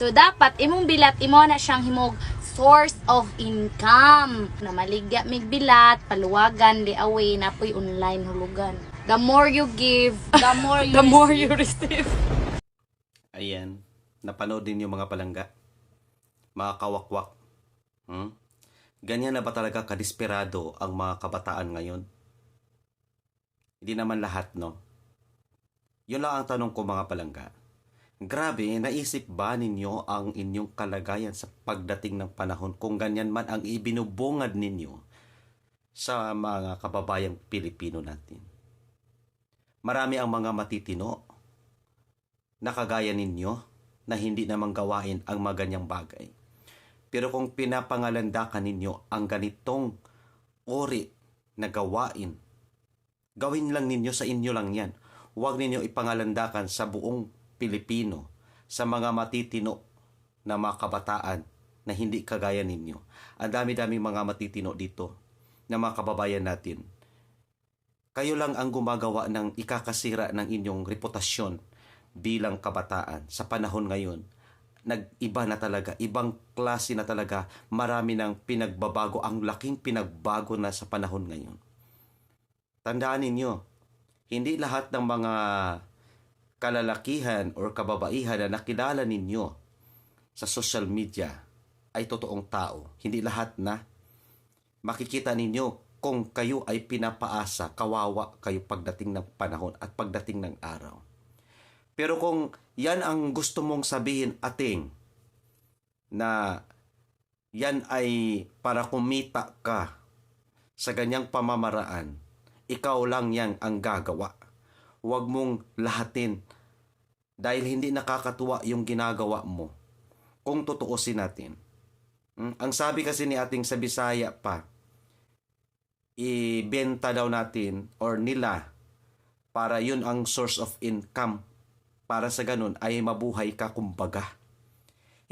So dapat imong bilat imo na siyang himog source of income. Na maligya mig bilat, paluwagan, liaway na po'y online hulugan. The more you give, the more you, receive. Ayan, napanood din yung mga palangga. Mga kawakwak. Ganyan na ba talaga kadesperado ang mga kabataan ngayon? Hindi naman lahat, no? Yun lang ang tanong ko, mga palangga. Grabe, naisip ba ninyo ang inyong kalagayan sa pagdating ng panahon kung ganyan man ang ibinubungad ninyo sa mga kababayang Pilipino natin? Marami ang mga matitino na kagaya ninyo na hindi naman gawain ang mga ganyang bagay. Pero kung pinapangalandakan ninyo ang ganitong uri na gawain, gawin lang ninyo, sa inyo lang yan. Huwag ninyo ipangalandakan sa buong Pilipino, sa mga matitino na mga kabataan na hindi kagaya ninyo. Ang dami-daming mga matitino dito na mga kababayan natin. Kayo lang ang gumagawa ng ikakasira ng inyong reputasyon bilang kabataan sa panahon ngayon. Nag-iba na talaga, ibang klase na talaga, marami ng pinagbabago, ang laking pinagbago na sa panahon ngayon. Tandaan ninyo, hindi lahat ng mga kalalakihan o kababaihan na nakilala ninyo sa social media ay totoong tao. Hindi lahat na. Makikita ninyo kung kayo ay pinapaasa, kawawa kayo pagdating ng panahon at pagdating ng araw. Pero kung yan ang gusto mong sabihin, ating, na yan ay para kumita ka sa ganyang pamamaraan, ikaw lang yan ang gagawa. Huwag mong lahatin dahil hindi nakakatuwa yung ginagawa mo. Kung tutuusin natin. Ang sabi kasi ni ating sa Bisaya pa, ibenta daw natin or nila para yun ang source of income. Para sa ganun ay mabuhay ka kumbaga.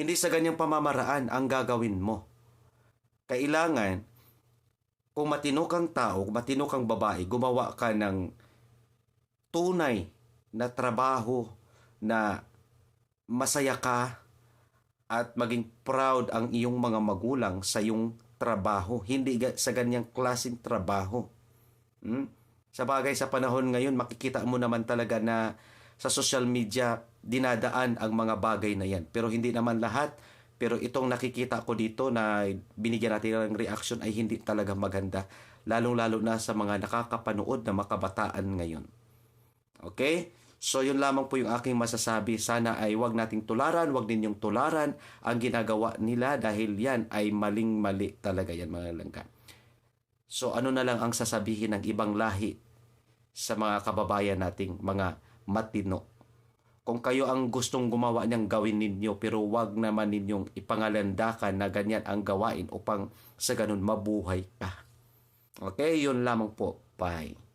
Hindi sa ganyang pamamaraan ang gagawin mo. Kailangan, kung matino kang tao, kung matino kang babae, gumawa ka ng tunay na trabaho na masaya ka at maging proud ang iyong mga magulang sa iyong trabaho. Hindi sa ganyang klaseng trabaho. Sa bagay sa panahon ngayon, makikita mo naman talaga na sa social media, dinadaan ang mga bagay na yan. Pero hindi naman lahat. Pero itong nakikita ko dito na binigyan natin ng reaction ay hindi talaga maganda. Lalong-lalo na sa mga nakakapanood na makabataan ngayon. Okay? So yun lamang po yung aking masasabi. Sana ay wag nating tularan, wag ninyong tularan ang ginagawa nila dahil yan ay maling-mali talaga yan, mga langga. So ano na lang ang sasabihin ng ibang lahi sa mga kababayan nating mga matino. Kung kayo ang gustong gumawa niyang gawin ninyo, pero wag naman ninyong ipangalandakan na ganyan ang gawain upang sa ganun mabuhay ka. Okay, yun lamang po. Bye.